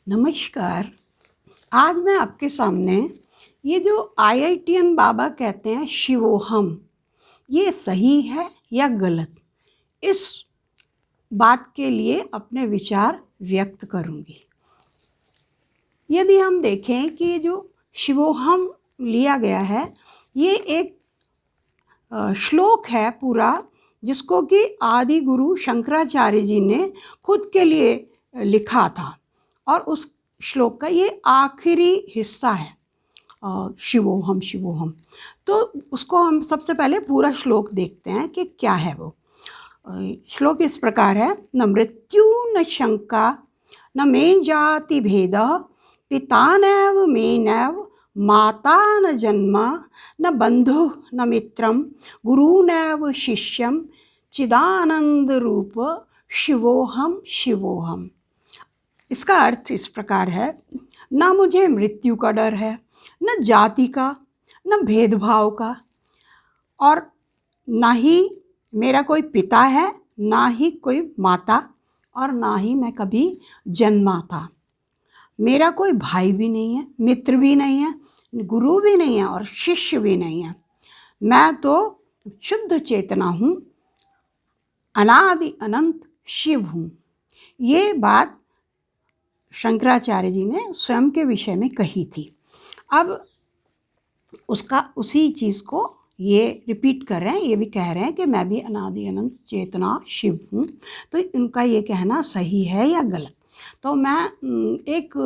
नमस्कार। आज मैं आपके सामने ये जो IITN बाबा कहते हैं शिवोहम, ये सही है या गलत, इस बात के लिए अपने विचार व्यक्त करूंगी। यदि हम देखें कि जो शिवोहम लिया गया है, ये एक श्लोक है पूरा, जिसको कि आदि गुरु शंकराचार्य जी ने खुद के लिए लिखा था, और उस श्लोक का ये आखिरी हिस्सा है, शिवोहम शिवोहम। तो उसको हम सबसे पहले पूरा श्लोक देखते हैं कि क्या है वो। श्लोक इस प्रकार है। न मृत्यु न शंका न मे जाति भेद, पिता नैव मे नैव माता न जन्म, न बंधु न मित्रम गुरु नैव शिष्यम, चिदानंद रूप शिवोहम शिवोहम। इसका अर्थ इस प्रकार है, ना मुझे मृत्यु का डर है, न जाति का, न भेदभाव का, और ना ही मेरा कोई पिता है, ना ही कोई माता, और ना ही मैं कभी जन्मा था। मेरा कोई भाई भी नहीं है, मित्र भी नहीं है, गुरु भी नहीं है और शिष्य भी नहीं है। मैं तो शुद्ध चेतना हूँ, अनादि अनंत शिव हूँ। ये बात शंकराचार्य जी ने स्वयं के विषय में कही थी। अब उसी चीज़ को ये रिपीट कर रहे हैं, ये भी कह रहे हैं कि मैं भी अनादि अनंत चेतना शिव हूँ। तो इनका ये कहना सही है या गलत? तो मैं एक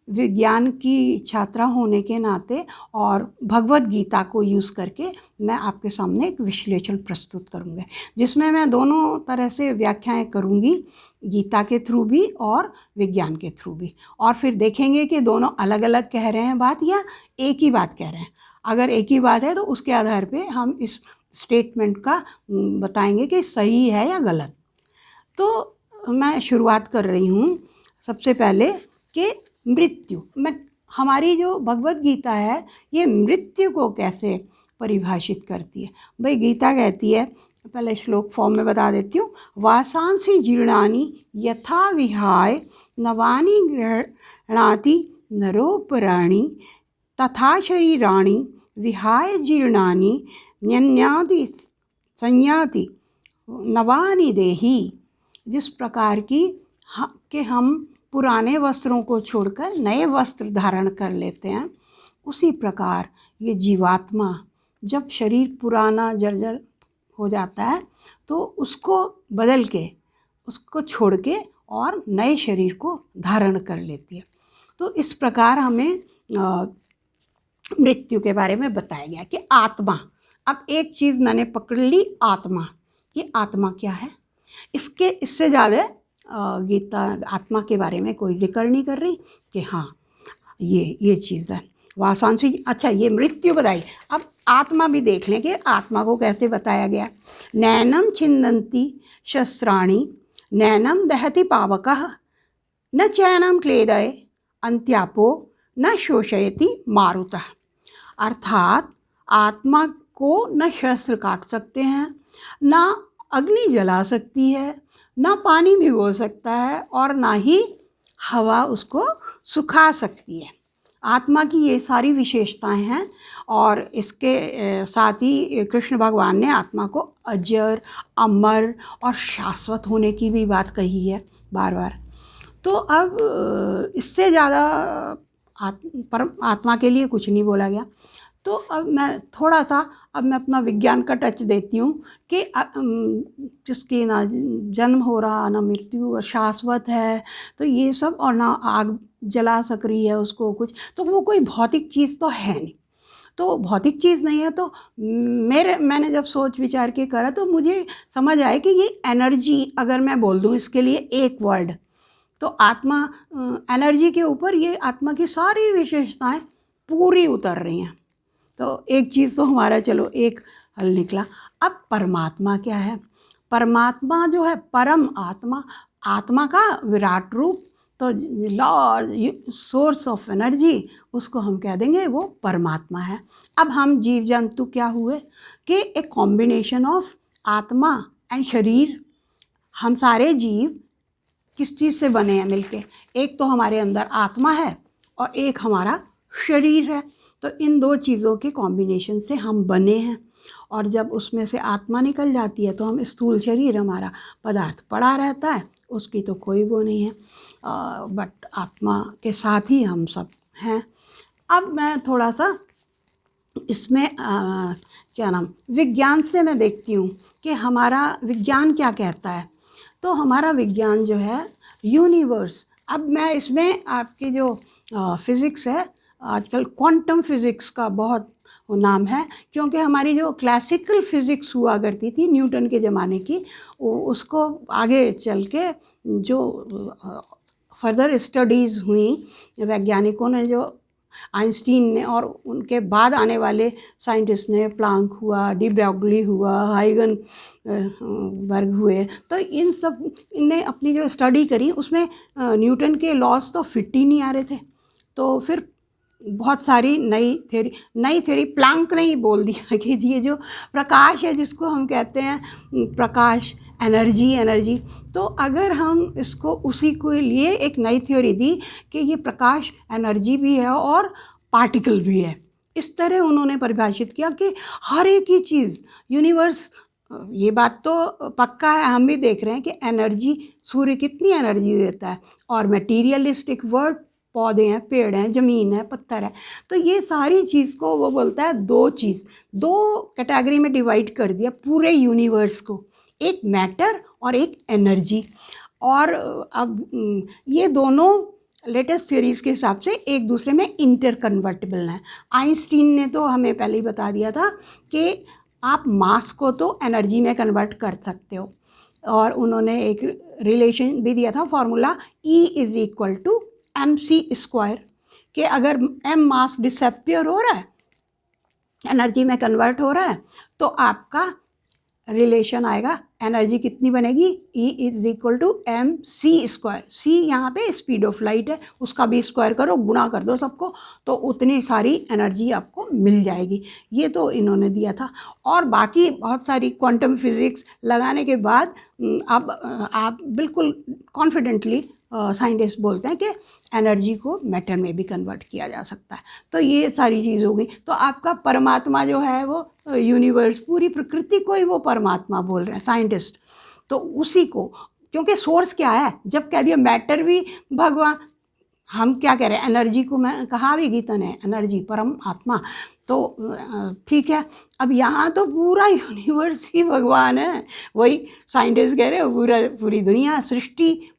विज्ञान की छात्रा होने के नाते और भगवत गीता को यूज़ करके मैं आपके सामने एक विश्लेषण प्रस्तुत करूँगी, जिसमें मैं दोनों तरह से व्याख्याएं करूँगी, गीता के थ्रू भी और विज्ञान के थ्रू भी, और फिर देखेंगे कि दोनों अलग अलग कह रहे हैं बात या एक ही बात कह रहे हैं। अगर एक ही बात है तो उसके आधार पे हम इस स्टेटमेंट का बताएंगे कि सही है या गलत। तो मैं शुरुआत कर रही हूँ सबसे पहले कि मृत्यु, हमारी जो भगवत गीता है ये मृत्यु को कैसे परिभाषित करती है। भाई गीता कहती है, पहले श्लोक फॉर्म में बता देती हूँ। वासांसि जीर्णानि यथा विहाय नवानि गृह्णाति नरोपराणि, तथा शरीराणि विहाय जीर्णानि न्यन्याति संयाति नवानि देहि। जिस प्रकार की कि हम पुराने वस्त्रों को छोड़कर नए वस्त्र धारण कर लेते हैं, उसी प्रकार ये जीवात्मा जब शरीर पुराना जर्जर हो जाता है तो उसको बदल के, उसको छोड़ के और नए शरीर को धारण कर लेती है। तो इस प्रकार हमें मृत्यु के बारे में बताया गया कि आत्मा, अब एक चीज़ मैंने पकड़ ली, आत्मा। ये आत्मा क्या है, इससे ज़्यादा गीता आत्मा के बारे में कोई जिक्र नहीं कर रही कि हाँ ये चीज़ है। वासांसी, अच्छा ये मृत्यु बताई, अब आत्मा भी देख लें कि आत्मा को कैसे बताया गया। नैनम छिन्दन्ति शस्त्राणि नैनम दहति पावकः, न चैनम क्लेदय अंत्यापो न शोषयति मारुतः। अर्थात आत्मा को न शस्त्र काट सकते हैं, ना अग्नि जला सकती है, ना पानी भिगो सकता है, और ना ही हवा उसको सुखा सकती है। आत्मा की ये सारी विशेषताएं हैं, और इसके साथ ही कृष्ण भगवान ने आत्मा को अजर, अमर और शाश्वत होने की भी बात कही है बार बार। तो अब इससे ज़्यादा आत्मा के लिए कुछ नहीं बोला गया। तो अब मैं थोड़ा सा मैं अपना विज्ञान का टच देती हूँ कि जिसकी ना जन्म हो रहा, ना मृत्यु, शाश्वत है, तो ये सब, और ना आग जला सक रही है उसको कुछ, तो वो कोई भौतिक चीज़ तो है नहीं। तो भौतिक चीज़ नहीं है तो मैंने जब सोच विचार के करा तो मुझे समझ आया कि ये एनर्जी, अगर मैं बोल दूँ इसके लिए एक वर्ड, तो आत्मा, एनर्जी के ऊपर ये आत्मा की सारी विशेषताएं पूरी उतर रही हैं। तो एक चीज़ तो हमारा चलो एक हल निकला। अब परमात्मा क्या है? परमात्मा जो है, परम आत्मा, आत्मा का विराट रूप, तो लॉर्ड सोर्स ऑफ एनर्जी, उसको हम कह देंगे वो परमात्मा है। अब हम जीव जंतु क्या हुए कि एक कॉम्बिनेशन ऑफ आत्मा एंड शरीर। हम सारे जीव किस चीज़ से बने हैं मिलके? एक तो हमारे अंदर आत्मा है और एक हमारा शरीर है। तो इन दो चीज़ों के कॉम्बिनेशन से हम बने हैं, और जब उसमें से आत्मा निकल जाती है तो हम स्थूल शरीर, हमारा पदार्थ पड़ा रहता है, उसकी तो कोई वो नहीं है, बट आत्मा के साथ ही हम सब हैं। अब मैं थोड़ा सा इसमें क्या नाम, विज्ञान से मैं देखती हूँ कि हमारा विज्ञान क्या कहता है। तो हमारा विज्ञान जो है यूनिवर्स, अब मैं इसमें आपकी जो फिज़िक्स है, आजकल क्वांटम फिज़िक्स का बहुत नाम है, क्योंकि हमारी जो क्लासिकल फिज़िक्स हुआ करती थी न्यूटन के ज़माने की, उसको आगे चल के जो फर्दर स्टडीज़ हुई वैज्ञानिकों ने, जो आइंस्टीन ने और उनके बाद आने वाले साइंटिस्ट ने, प्लांक हुआ, डी ब्रॉगली हुआ, हाइगन बर्ग हुए, तो इन सब ने अपनी जो स्टडी करी उसमें न्यूटन के लॉज तो फिट ही नहीं आ रहे थे। तो फिर बहुत सारी नई थ्योरी प्लांक ने ही बोल दिया कि ये जो प्रकाश है, जिसको हम कहते हैं प्रकाश, एनर्जी, तो अगर हम इसको उसी को लिए एक नई थ्योरी दी कि ये प्रकाश एनर्जी भी है और पार्टिकल भी है। इस तरह उन्होंने परिभाषित किया कि हर एक ही चीज़ यूनिवर्स, ये बात तो पक्का है, हम भी देख रहे हैं कि एनर्जी, सूर्य कितनी एनर्जी देता है, और मटीरियलिस्टिक वर्ल्ड, पौधे हैं, पेड़ हैं, ज़मीन है, पत्थर है, तो ये सारी चीज़ को वो बोलता है दो कैटेगरी में डिवाइड कर दिया पूरे यूनिवर्स को, एक मैटर और एक एनर्जी। और अब ये दोनों लेटेस्ट थ्योरीज के हिसाब से एक दूसरे में इंटर कन्वर्टिबल हैं। आइंस्टीन ने तो हमें पहले ही बता दिया था कि आप मास को तो एनर्जी में कन्वर्ट कर सकते हो, और उन्होंने एक रिलेशन भी दिया था, फॉर्मूला E = mc², कि अगर m मास डिसअपियर हो रहा है, एनर्जी में कन्वर्ट हो रहा है, तो आपका रिलेशन आएगा, एनर्जी कितनी बनेगी, E = mc²। c यहाँ पे स्पीड ऑफ लाइट है, उसका भी स्क्वायर करो, गुणा कर दो सबको, तो उतनी सारी एनर्जी आपको मिल जाएगी। ये तो इन्होंने दिया था, और बाकी बहुत सारी क्वांटम फिज़िक्स लगाने के बाद अब आप बिल्कुल कॉन्फिडेंटली साइंटिस्ट बोलते हैं कि एनर्जी को मैटर में भी कन्वर्ट किया जा सकता है। तो ये सारी चीज़ हो गई। तो आपका परमात्मा जो है वो यूनिवर्स, पूरी प्रकृति को ही वो परमात्मा बोल रहे हैं साइंटिस्ट, तो उसी को, क्योंकि सोर्स क्या है, जब कह दिया मैटर भी भगवान, हम क्या कह रहे हैं, एनर्जी को, मैं कहा भी गीता ने, एनर्जी परम आत्मा, तो ठीक है। अब यहाँ तो पूरा यूनिवर्स ही भगवान है, वही साइंटिस्ट कह रहे हैं, पूरी दुनिया,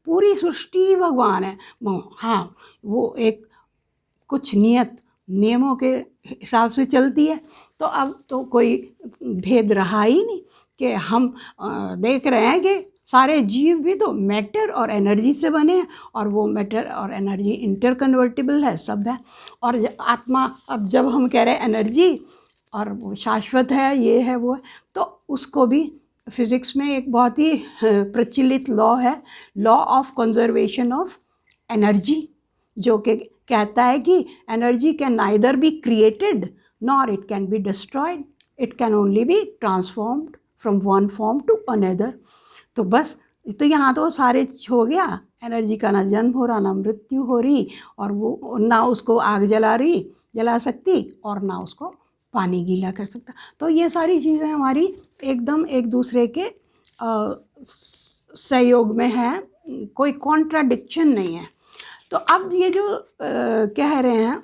पूरी सृष्टि ही भगवान है। हाँ, वो एक कुछ नियमों के हिसाब से चलती है। तो अब तो कोई भेद रहा ही नहीं, कि हम देख रहे हैं कि सारे जीव भी तो मैटर और एनर्जी से बने हैं, और वो मैटर और एनर्जी इंटर कन्वर्टिबल है, सब है। और आत्मा, अब जब हम कह रहे हैं एनर्जी और वो शाश्वत है, ये है वो है, तो उसको भी फिज़िक्स में एक बहुत ही प्रचलित लॉ है, law of conservation of energy, जो कि कहता है कि energy can neither be created nor it can be destroyed, it can only be transformed from one form to another. तो बस, तो यहाँ तो सारे हो गया, एनर्जी का ना जन्म हो रहा, ना मृत्यु हो रही, और वो ना उसको आग जला सकती, और ना उसको पानी गीला कर सकता। तो ये सारी चीज़ें हमारी एकदम एक दूसरे के सहयोग में है, कोई कॉन्ट्राडिक्शन नहीं है। तो अब ये जो कह रहे हैं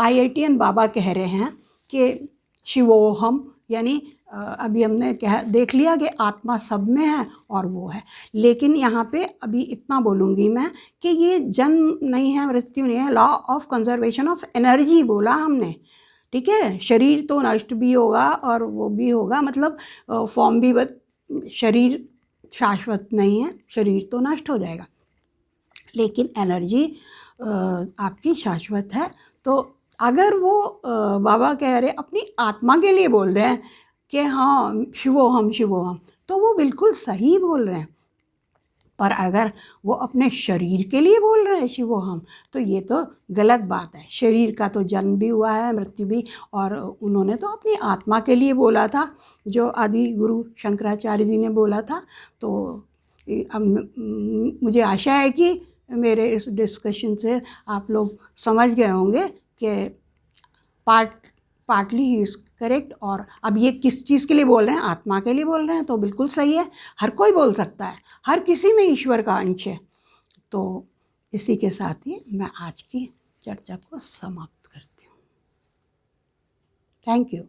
IITian बाबा कह रहे हैं कि शिवोहम, यानी अभी हमने देख लिया कि आत्मा सब में है और वो है, लेकिन यहाँ पे अभी इतना बोलूँगी मैं कि ये जन्म नहीं है, मृत्यु नहीं है, law of conservation of energy बोला हमने, ठीक है। शरीर तो नष्ट भी होगा और वो भी होगा, मतलब फॉर्म भी, शरीर शाश्वत नहीं है, शरीर तो नष्ट हो जाएगा, लेकिन एनर्जी आपकी शाश्वत है। तो अगर वो बाबा कह रहे अपनी आत्मा के लिए बोल रहे हैं कि हाँ शिवोहम, तो वो बिल्कुल सही बोल रहे हैं। पर अगर वो अपने शरीर के लिए बोल रहे हैं शिवोहम, तो ये तो गलत बात है। शरीर का तो जन्म भी हुआ है, मृत्यु भी, और उन्होंने तो अपनी आत्मा के लिए बोला था, जो आदि गुरु शंकराचार्य जी ने बोला था। तो मुझे आशा है कि मेरे इस डिस्कशन से आप लोग समझ गए होंगे कि पार्टली ही इज़ करेक्ट। और अब ये किस चीज़ के लिए बोल रहे हैं, आत्मा के लिए बोल रहे हैं तो बिल्कुल सही है, हर कोई बोल सकता है, हर किसी में ईश्वर का अंश है। तो इसी के साथ ही मैं आज की चर्चा को समाप्त करती हूँ। Thank you.